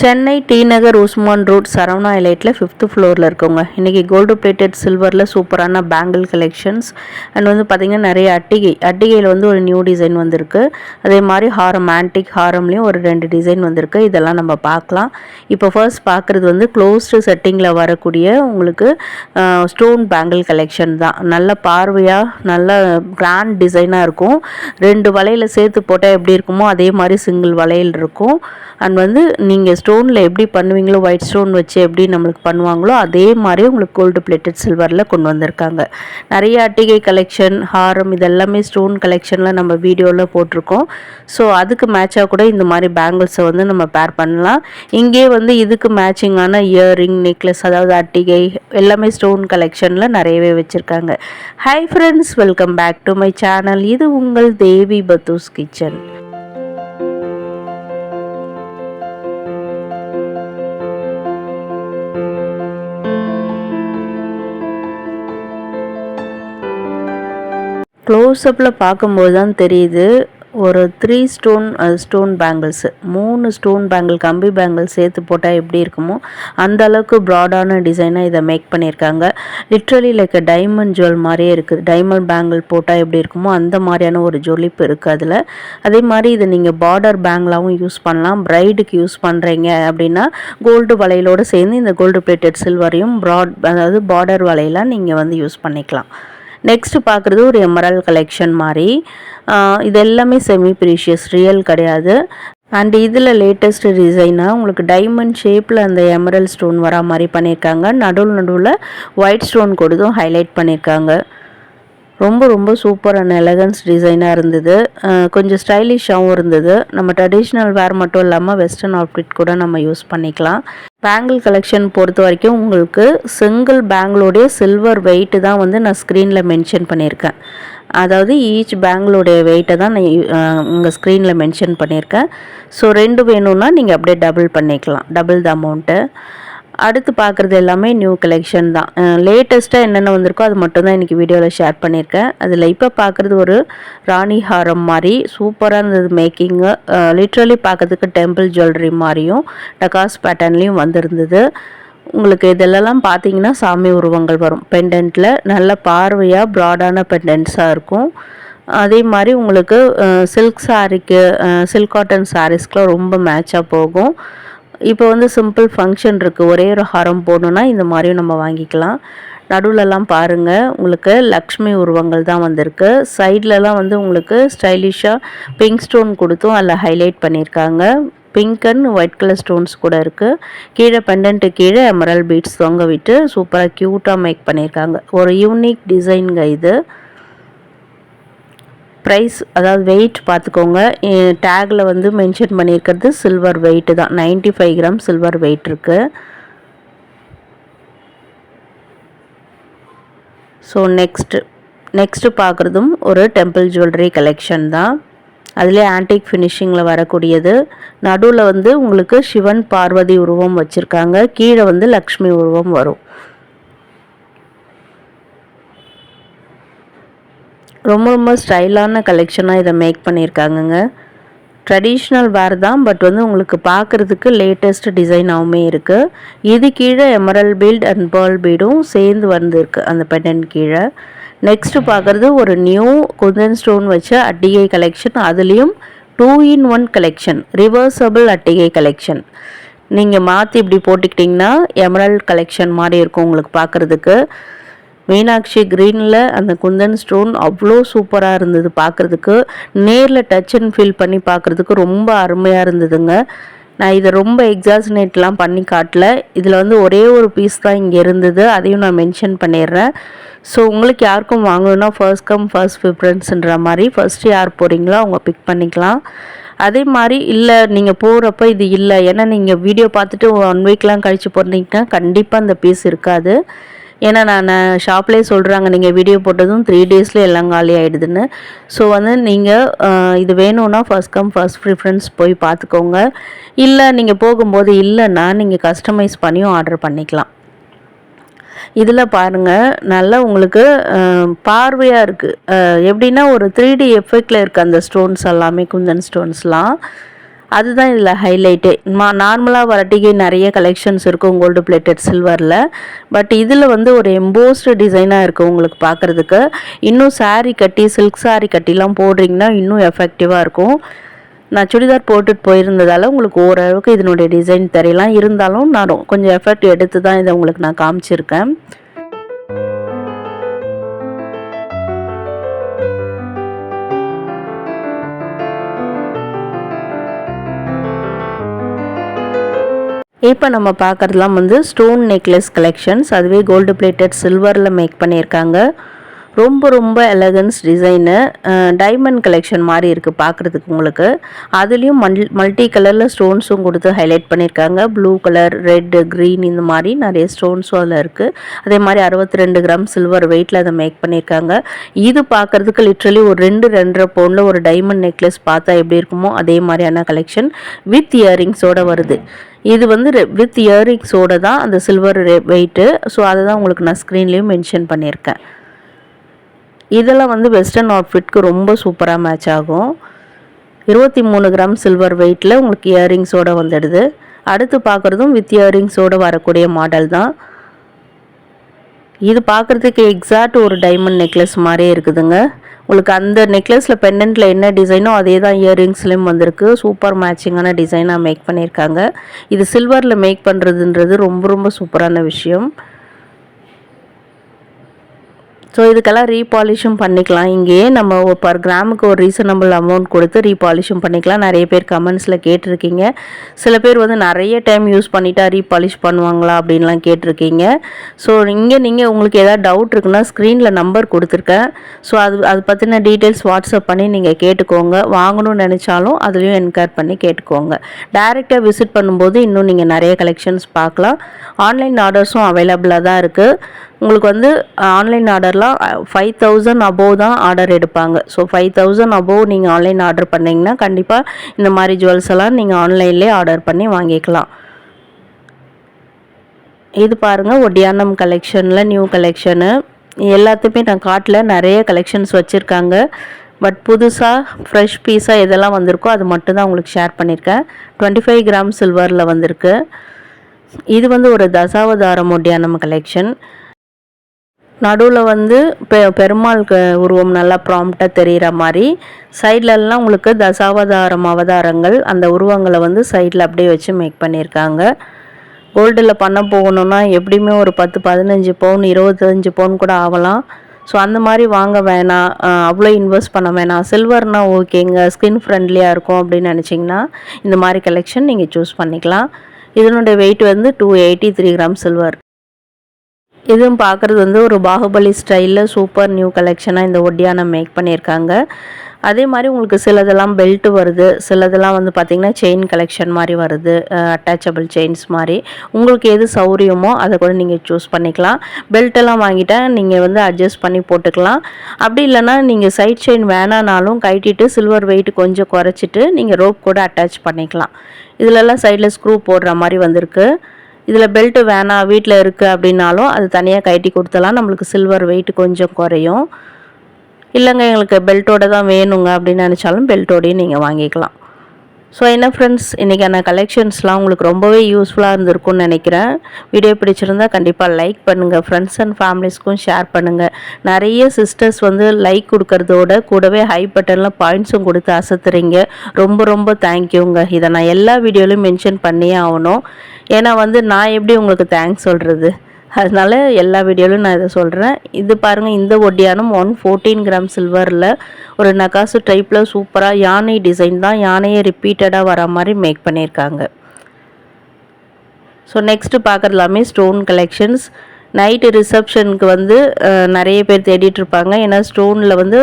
Chennai D நகர் Usman road Saravana எலைட்டில் 5th ஃப்ளோரில் இருக்கோங்க. இன்றைக்கி கோல்டு பிளேட்டட் சில்வரில் சூப்பரான பேங்கிள் கலெக்ஷன்ஸ் அண்ட் வந்து பார்த்திங்கன்னா நிறைய அட்டிகையில் வந்து ஒரு நியூ டிசைன் வந்திருக்கு. அதே மாதிரி ஹாரம் ஆன்டிக் ஹாரம்லேயும் ஒரு 2 டிசைன் வந்திருக்கு. இதெல்லாம் நம்ம பார்க்கலாம். இப்போ ஃபர்ஸ்ட் பார்க்குறது வந்து க்ளோஸ்டு செட்டிங்கில் வரக்கூடிய உங்களுக்கு ஸ்டோன் பேங்கிள் கலெக்ஷன் தான். நல்ல பார்வையாக நல்ல கிராண்ட் டிசைனாக இருக்கும். 2 வளையல் சேர்த்து போட்டால் எப்படி இருக்குமோ அதே மாதிரி சிங்கிள் வளையல் இருக்கும். அண்ட் வந்து நீங்கள் ஸ்டோனில் எப்படி பண்ணுவீங்களோ ஒயிட் ஸ்டோன் வச்சு எப்படி நம்மளுக்கு பண்ணுவாங்களோ அதே மாதிரி உங்களுக்கு கோல்டு பிளேட்டட் சில்வரில் கொண்டு வந்திருக்காங்க. நிறைய அட்டிகை கலெக்ஷன் ஹாரம் இதெல்லாமே ஸ்டோன் கலெக்ஷனில் நம்ம வீடியோவில் போட்டிருக்கோம். ஸோ அதுக்கு மேட்சாக கூட இந்த மாதிரி பேங்கிள்ஸை வந்து நம்ம பேர் பண்ணலாம். இங்கே வந்து இதுக்கு மேட்சிங்கான இயரிங் நெக்லஸ் அதாவது அட்டிகை எல்லாமே ஸ்டோன் கலெக்ஷனில் நிறையவே வச்சுருக்காங்க. Hi friends, welcome back to my channel. இது உங்கள் தேவி பத்தூஸ் கிச்சன். க்ளோஸ்அப்பில் பார்க்கும்போது தான் தெரியுது ஒரு 3 ஸ்டோன் பேங்கிள்ஸு 3 ஸ்டோன் பேங்கிள் கம்பி பேங்கிள் சேர்த்து போட்டால் எப்படி இருக்குமோ அந்த அளவுக்கு ப்ராடான டிசைனாக இதை மேக் பண்ணியிருக்காங்க. லிட்ரலி லைக் டைமண்ட் ஜுவல் மாதிரியே இருக்குது. டைமண்ட் பேங்கிள் போட்டால் எப்படி இருக்குமோ அந்த மாதிரியான ஒரு ஜொலிப்பு இருக்குது அதில். அதே மாதிரி இதை நீங்கள் பார்டர் பேங்கிளாகவும் யூஸ் பண்ணலாம். பிரைடுக்கு யூஸ் பண்ணுறீங்க அப்படின்னா கோல்டு வளையலோடு சேர்ந்து இந்த கோல்டு பிளேட்டட் சில்வரையும் அதாவது பார்டர் வளையலாக நீங்கள் வந்து யூஸ் பண்ணிக்கலாம். நெக்ஸ்ட் பார்க்குறது ஒரு எமரல்ட் கலெக்ஷன் மாதிரி. இது எல்லாமே செமி ப்ரீஷியஸ், ரியல் கிடையாது. அண்ட் இதில் லேட்டஸ்ட் டிசைனாக உங்களுக்கு டைமண்ட் ஷேப்பில் அந்த எமரல்ட் ஸ்டோன் வரா மாதிரி பண்ணியிருக்காங்க. நடுவில் ஒயிட் ஸ்டோன் கொடுத்தும் ஹைலைட் பண்ணியிருக்காங்க. ரொம்ப ரொம்ப சூப்பர் அண்ட் எலகன்ஸ் டிசைனாக இருந்தது. கொஞ்சம் ஸ்டைலிஷாகவும் இருந்தது. நம்ம ட்ரெடிஷ்னல் வேர் மட்டும் இல்லாமல் வெஸ்டர்ன் அவுட்ஃபிட் கூட நம்ம யூஸ் பண்ணிக்கலாம். பேங்கிள் கலெக்ஷன் பொறுத்த வரைக்கும் உங்களுக்கு சிங்கிள் பேங்கிளோடைய சில்வர் வெயிட்டு தான் வந்து நான் ஸ்க்ரீனில் மென்ஷன் பண்ணியிருக்கேன். அதாவது ஈச் பேங்கிளோடைய வெயிட்டை தான் நான் உங்கள் ஸ்க்ரீனில் மென்ஷன் பண்ணியிருக்கேன். ஸோ 2 வேணும்னா நீங்கள் அப்படியே டபுள் பண்ணிக்கலாம், டபுள் த அமௌண்ட்டு. அடுத்து பார்க்குறது எல்லாமே நியூ கலெக்ஷன் தான். லேட்டஸ்ட்டாக என்னென்ன வந்திருக்கோ அது மட்டும் தான் இன்றைக்கி வீடியோவில் ஷேர் பண்ணியிருக்கேன். அதில் இப்போ பார்க்குறது ஒரு ராணி ஹாரம் மாதிரி சூப்பராக இருந்தது மேக்கிங்கு. லிட்ரலி பார்க்கறதுக்கு டெம்பிள் ஜுவல்லரி மாதிரியும் டகாஸ் பேட்டர்ன்லேயும் வந்திருந்தது. உங்களுக்கு இதெல்லாம் பார்த்தீங்கன்னா சாமி உருவங்கள் வரும். பெண்டன்ட்டில் நல்ல பார்வையாக ப்ராடான பெண்டன்ட்ஸாக இருக்கும். அதே மாதிரி உங்களுக்கு சில்க் சாரீக்கு சில்க் காட்டன் சாரீஸ்க்குலாம் ரொம்ப மேட்சாக போகும். இப்போ வந்து சிம்பிள் ஃபங்க்ஷன் இருக்குது, ஒரே ஒரு ஹாரம் போடணுன்னா இந்த மாதிரியும் நம்ம வாங்கிக்கலாம். நடுவிலலாம் பாருங்கள் உங்களுக்கு லக்ஷ்மி உருவங்கள் தான் வந்திருக்கு. சைட்லலாம் வந்து உங்களுக்கு ஸ்டைலிஷாக பிங்க் ஸ்டோன் கொடுத்தும் அதில் ஹைலைட் பண்ணியிருக்காங்க. Pink and white colour stones கூட இருக்குது. கீழே பெண்டன்ட்டு கீழே எமரல்ட் பீட்ஸ் தொங்க விட்டு சூப்பராக க்யூட்டாக மேக் பண்ணியிருக்காங்க. ஒரு யூனிக் டிசைனுங்க இது. ப்ரைஸ் அதாவது வெயிட் பார்த்துக்கோங்க. டேக்கில் வந்து மென்ஷன் பண்ணியிருக்கிறது சில்வர் வெயிட்டு தான். 95 கிராம் சில்வர் வெயிட் இருக்குது. ஸோ நெக்ஸ்ட்டு பார்க்குறதும் ஒரு டெம்பிள் ஜுவல்லரி கலெக்ஷன் தான். அதிலே ஆன்டிக் ஃபினிஷிங்கில் வரக்கூடியது. நடுவில் வந்து உங்களுக்கு சிவன் பார்வதி உருவம் வச்சுருக்காங்க. கீழே வந்து லக்ஷ்மி உருவம் வரும். ரொம்ப ரொம்ப ஸ்டைலான கலெக்ஷனாக இதை மேக் பண்ணியிருக்காங்கங்க. ட்ரெடிஷ்னல் வேர் தான், பட் வந்து உங்களுக்கு பார்க்குறதுக்கு லேட்டஸ்ட் டிசைனாகவுமே இருக்குது. இது கீழே எமரல்ட் பீல்ட் அண்ட் பேர்ல் பீடும் சேர்ந்து வந்திருக்கு அந்த பெண்டன்ட் கீழே. நெக்ஸ்ட்டு பார்க்குறது ஒரு நியூ குந்தன் ஸ்டோன் வச்ச அட்டிகை கலெக்ஷன். அதுலேயும் 2-in-1 கலெக்ஷன், ரிவர்சபிள் அட்டிகை கலெக்ஷன். நீங்கள் மாற்றி இப்படி போட்டுக்கிட்டிங்கன்னா எமரல்ட் கலெக்ஷன் மாதிரி இருக்கும் உங்களுக்கு பார்க்குறதுக்கு. மீனாட்சி க்ரீனில் அந்த குந்தன் ஸ்டோன் அவ்வளோ சூப்பராக இருந்தது பார்க்குறதுக்கு. நேரில் டச் அண்ட் ஃபீல் பண்ணி பார்க்குறதுக்கு ரொம்ப அருமையாக இருந்ததுங்க. நான் இதை ரொம்ப எக்ஸாசினேட்லாம் பண்ணி காட்டல. இதில் வந்து ஒரே ஒரு பீஸ் தான் இங்கே இருந்தது, அதையும் நான் மென்ஷன் பண்ணிடுறேன். ஸோ உங்களுக்கு யாருக்கும் வாங்கணுன்னா ஃபர்ஸ்ட் கம் ஃபர்ஸ்ட் ப்ரிஃபரன்ஸுன்ற மாதிரி ஃபஸ்ட்டு யார் போகிறீங்களோ அவங்க பிக் பண்ணிக்கலாம். அதே மாதிரி இல்லை நீங்கள் போகிறப்ப இது இல்லை, ஏன்னா நீங்கள் வீடியோ பார்த்துட்டு 1 வீக்லாம் கழித்து போகிறீங்கன்னா கண்டிப்பாக அந்த பீஸ் இருக்காது. ஏன்னா நான் ஷாப்லேயே சொல்கிறாங்க நீங்கள் வீடியோ போட்டதும் 3 டேஸில் எல்லாம் காலி ஆகிடுதுன்னு. ஸோ வந்து நீங்கள் இது வேணும்னா ஃபர்ஸ்ட் கம் ஃபர்ஸ்ட் ப்ரிஃபரன்ஸ் போய் பார்த்துக்கோங்க. இல்லை நீங்கள் போகும்போது இல்லைன்னா நீங்கள் கஸ்டமைஸ் பண்ணியும் ஆர்டர் பண்ணிக்கலாம். இதில் பாருங்கள் நல்லா உங்களுக்கு பார்வையாக இருக்குது. எப்படின்னா ஒரு 3D எஃபெக்டில் இருக்குது அந்த ஸ்டோன்ஸ் எல்லாமே, குந்தன் ஸ்டோன்ஸ்லாம். அதுதான் இதில் ஹைலைட்டு. நார்மலாக வரட்டிக்கு நிறைய கலெக்ஷன்ஸ் இருக்கும் கோல்டு பிளேட்டட் சில்வரில். பட் இதில் வந்து ஒரு எம்போஸ்டு டிசைனாக இருக்குது உங்களுக்கு பார்க்குறதுக்கு. இன்னும் சாரீ கட்டி சில்க் சாரீ கட்டிலாம் போடுறீங்கன்னா இன்னும் எஃபெக்டிவாக இருக்கும். நான் சுடிதார் போட்டுட்டு போயிருந்ததால் உங்களுக்கு ஓரளவுக்கு இதனுடைய டிசைன் தெரியலாம். இருந்தாலும் நான் கொஞ்சம் எஃபர்ட் எடுத்து தான் இதை உங்களுக்கு நான் காமிச்சிருக்கேன். இப்போ நம்ம பார்க்குறதுலாம் வந்து ஸ்டோன் நெக்லஸ் கலெக்ஷன்ஸ். அதுவே கோல்டு பிளேட்டட் சில்வரில் மேக் பண்ணியிருக்காங்க. ரொம்ப ரொம்ப எலகன்ஸ் டிசைனு. டைமண்ட் கலெக்ஷன் மாதிரி இருக்குது பார்க்குறதுக்கு உங்களுக்கு. அதுலேயும் மல்டி கலரில் ஸ்டோன்ஸும் கொடுத்து ஹைலைட் பண்ணியிருக்காங்க. ப்ளூ கலர், ரெட்டு, க்ரீன் இந்த மாதிரி நிறைய ஸ்டோன்ஸும் அதில் இருக்குது. அதே மாதிரி 62 கிராம் சில்வர் வெயிட்டில் அதை மேக் பண்ணியிருக்காங்க. இது பார்க்குறதுக்கு லிட்ரலி ஒரு 2-2.5 பவுண்டில் ஒரு டைமண்ட் நெக்லஸ் பார்த்தா எப்படி இருக்குமோ அதே மாதிரியான கலெக்ஷன் வித் இயரிங்ஸோடு வருது. இது வந்து வித் இயரிங்ஸோடு தான் அந்த சில்வர் வெயிட்டு. ஸோ அதை தான் உங்களுக்கு நான் ஸ்க்ரீன்லேயும் மென்ஷன் பண்ணியிருக்கேன். இதெல்லாம் வந்து வெஸ்டர்ன் அவுட்ஃபிட்க்கு ரொம்ப சூப்பராக மேட்ச் ஆகும். 23 கிராம் சில்வர் வெயிட்டில் உங்களுக்கு இயரிங்ஸோடு வந்துடுது. அடுத்து பார்க்குறதும் வித் இயரிங்ஸோடு வரக்கூடிய மாடல் தான். இது பார்க்குறதுக்கு எக்ஸாக்ட் ஒரு டைமண்ட் நெக்லஸ் மாதிரியே இருக்குதுங்க. உங்களுக்கு அந்த நெக்லஸில் பெண்டன்ட்டில் என்ன டிசைனோ அதே தான் இயரிங்ஸ்லேயும் வந்திருக்கு. சூப்பர் மேட்சிங்கான டிசைனாக மேக் பண்ணியிருக்காங்க. இது சில்வரில் மேக் பண்ணுறதுன்றது ரொம்ப ரொம்ப சூப்பரான விஷயம். ஸோ இதுக்கெல்லாம் ரீபாலிஷும் பண்ணிக்கலாம். இங்கேயே நம்ம பர் கிராமுக்கு ஒரு ரீசனபிள் அமௌண்ட் கொடுத்து ரீபாலிஷும் பண்ணிக்கலாம். நிறைய பேர் கமெண்ட்ஸில் கேட்டிருக்கீங்க. சில பேர் வந்து நிறைய டைம் யூஸ் பண்ணிட்டா ரீபாலிஷ் பண்ணுவாங்களா அப்படின்லாம் கேட்டிருக்கீங்க. ஸோ இங்கே நீங்கள் உங்களுக்கு ஏதாவது டவுட் இருக்குன்னா ஸ்க்ரீனில் நம்பர் கொடுத்துருக்கேன். ஸோ அது பற்றின டீட்டெயில்ஸ் வாட்ஸ்அப் பண்ணி நீங்கள் கேட்டுக்கோங்க. வாங்கணும்னு நினச்சாலும் அதுலேயும் என்கொயர் பண்ணி கேட்டுக்கோங்க. டைரெக்டாக விசிட் பண்ணும்போது இன்னும் நீங்கள் நிறைய கலெக்ஷன்ஸ் பார்க்கலாம். ஆன்லைன் ஆர்டர்ஸும் அவைலபிளாக தான் இருக்குது. உங்களுக்கு வந்து ஆன்லைன் ஆர்டர்லாம் 5000 அபோவ் தான் ஆர்டர் எடுப்பாங்க. ஸோ 5000 அபோவ் நீங்கள் ஆன்லைன் ஆர்டர் பண்ணிங்கன்னா கண்டிப்பாக இந்த மாதிரி ஜுவல்ஸ் எல்லாம் நீங்கள் ஆன்லைன்லேயே ஆர்டர் பண்ணி வாங்கிக்கலாம். இது பாருங்கள், ஒடியானம் கலெக்ஷனில் நியூ கலெக்ஷனு. எல்லாத்தையுமே நான் காட்டில் நிறைய கலெக்ஷன்ஸ் வச்சுருக்காங்க. பட் புதுசாக ஃப்ரெஷ் பீஸாக எதெல்லாம் வந்திருக்கோ அது மட்டும்தான் உங்களுக்கு ஷேர் பண்ணியிருக்கேன். 25 கிராம் சில்வரில் வந்திருக்கு. இது வந்து ஒரு தசாவதாரம் ஒடியானம் கலெக்ஷன். நடுவில் வந்து பெருமாள் உருவம் நல்லா ப்ராம்ப்டாக தெரிகிற மாதிரி சைட்லலாம் உங்களுக்கு தசாவதாரம் அவதாரங்கள் அந்த உருவங்களை வந்து சைடில் அப்படியே வச்சு மேக் பண்ணியிருக்காங்க. கோல்டில் பண்ண போகணுன்னா எப்படியுமே ஒரு 10-15 பவுன் 25 பவுன் கூட ஆகலாம். ஸோ அந்த மாதிரி வாங்க வேணாம், அவ்வளோ இன்வெஸ்ட் பண்ண வேணாம், சில்வர்னால் ஓகேங்க, ஸ்கின் ஃப்ரெண்ட்லியாக இருக்கும் அப்படின்னு நினச்சிங்கன்னா இந்த மாதிரி கலெக்ஷன் நீங்கள் சூஸ் பண்ணிக்கலாம். இதனுடைய வெயிட் வந்து 283 கிராம் சில்வர். இதுவும் பார்க்குறது வந்து ஒரு பாகுபலி ஸ்டைலில் சூப்பர் நியூ கலெக்ஷனாக இந்த ஒட்டியானம் மேக் பண்ணியிருக்காங்க. அதே மாதிரி உங்களுக்கு சிலதெல்லாம் பெல்ட் வருது, சிலதெல்லாம் வந்து பார்த்திங்கன்னா செயின் கலெக்ஷன் மாதிரி வருது, அட்டாச்சபிள் செயின்ஸ் மாதிரி. உங்களுக்கு எது சௌரியமோ அதை கூட நீங்கள் சூஸ் பண்ணிக்கலாம். பெல்ட்டெல்லாம் வாங்கிட்டால் நீங்கள் வந்து அட்ஜஸ்ட் பண்ணி போட்டுக்கலாம். அப்படி இல்லைனா நீங்கள் சைட் செயின் வேணானாலும் கட்டிட்டு சில்வர் வெயிட் கொஞ்சம் குறைச்சிட்டு நீங்கள் ரோப் கூட அட்டாச் பண்ணிக்கலாம். இதிலெல்லாம் சைடில் ஸ்க்ரூ போடுற மாதிரி வந்திருக்கு. இதில் பெல்ட்டு வேணாம் வீட்டில் இருக்குது அப்படின்னாலும் அது தனியாக கட்டி கொடுத்தலாம், நம்மளுக்கு சில்வர் வெயிட் கொஞ்சம் குறையும். இல்லைங்க எங்களுக்கு பெல்ட்டோடு தான் வேணுங்க அப்படின்னு நினச்சாலும் பெல்ட்டோடையும் நீங்கள் வாங்கிக்கலாம். ஸோ என்ன ஃப்ரெண்ட்ஸ், இன்றைக்கான கலெக்ஷன்ஸ்லாம் உங்களுக்கு ரொம்பவே யூஸ்ஃபுல்லாக இருந்திருக்கும்னு நினைக்கிறேன். வீடியோ பிடிச்சிருந்தா கண்டிப்பாக லைக் பண்ணுங்கள், ஃப்ரெண்ட்ஸ் அண்ட் ஃபேமிலிஸ்க்கும் ஷேர் பண்ணுங்கள். நிறைய சிஸ்டர்ஸ் வந்து லைக் கொடுக்கறதோட கூடவே ஹை பட்டனில் பாயிண்ட்ஸும் கொடுத்து அசத்துறீங்க. ரொம்ப ரொம்ப தேங்க்யூங்க. இதை நான் எல்லா வீடியோலையும் மென்ஷன் பண்ணியே ஆகணும். ஏன்னா வந்து நான் எப்படி உங்களுக்கு தேங்க்ஸ் சொல்கிறது, அதனால எல்லா வீடியோலையும் நான் இதை சொல்கிறேன். இது பாருங்கள், இந்த ஒட்டியானம் 114 கிராம் சில்வரில் ஒரு நகாசு டைப்பில் சூப்பராக யானை டிசைன் தான், யானையை ரிப்பீட்டடாக வர மாதிரி மேக் பண்ணியிருக்காங்க. ஸோ நெக்ஸ்ட்டு பார்க்குறது எல்லாமே ஸ்டோன் கலெக்ஷன்ஸ். நைட்டு ரிசப்ஷனுக்கு வந்து நிறைய பேர் தேடிட்டுருப்பாங்க. ஏன்னா ஸ்டோனில் வந்து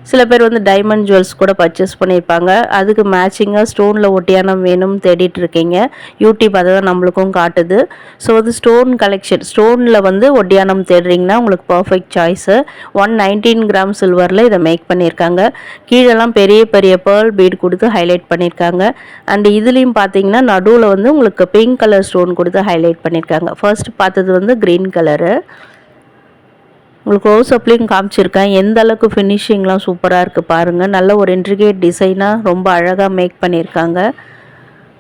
சில பேர் வந்து டைமண்ட் ஜுவல்ஸ் கூட பர்ச்சேஸ் பண்ணியிருப்பாங்க. அதுக்கு மேட்சிங்காக ஸ்டோனில் ஒட்டியானம் வேணும்னு தேடிட்டுருக்கீங்க. யூடியூப் அதை தான் நம்மளுக்கும் காட்டுது. ஸோ வந்து ஸ்டோன் கலெக்ஷன், ஸ்டோனில் வந்து ஒட்டியானம் தேடுறீங்கன்னா உங்களுக்கு பர்ஃபெக்ட் சாய்ஸு. 119 கிராம் சில்வரில் இதை மேக் பண்ணியிருக்காங்க. கீழெல்லாம் பெரிய பெரிய பேர்ல் பீட் கொடுத்து ஹைலைட் பண்ணியிருக்காங்க. அண்ட் இதுலேயும் பார்த்தீங்கன்னா நடுவில் வந்து உங்களுக்கு பிங்க் கலர் ஸ்டோன் கொடுத்து ஹைலைட் பண்ணியிருக்காங்க. ஃபர்ஸ்ட் பார்த்தது வந்து க்ரீன் கலர். உங்களுக்கு க்ளோஸ்அப்லேயும் காமிச்சிருக்கேன். எந்த அளவுக்கு ஃபினிஷிங்லாம் சூப்பராக இருக்குது பாருங்கள். நல்ல ஒரு இன்ட்ரிகேட் டிசைனாக ரொம்ப அழகாக மேக் பண்ணியிருக்காங்க.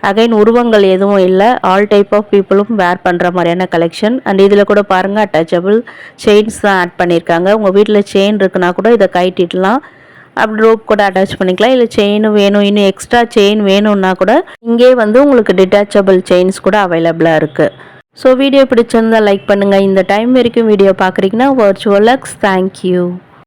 அகைன் உருவங்கள் எதுவும் இல்லை, ஆல் டைப் ஆஃப் பீப்புளும் வேர் பண்ணுற மாதிரியான கலெக்ஷன். அண்ட் இதில் கூட பாருங்கள் அட்டாச்சபிள் செயின்ஸ் தான் ஆட் பண்ணியிருக்காங்க. உங்கள் வீட்டில் செயின் இருக்குன்னா கூட இதை கைட்டிடலாம், அப்படி ரோப் கூட அட்டாச் பண்ணிக்கலாம். இல்லை செயினும் வேணும், இன்னும் எக்ஸ்ட்ரா செயின் வேணும்னா கூட இங்கே வந்து உங்களுக்கு டிட்டாச்சபிள் செயின்ஸ் கூட அவைலபிளாக இருக்குது. ஸோ வீடியோ பிடிச்சிருந்தால் லைக் பண்ணுங்கள். இந்த டைம் வரைக்கும் வீடியோ பார்க்குறீங்கன்னா வர்ச்சுவல் லக்ஸ். தேங்க்யூ.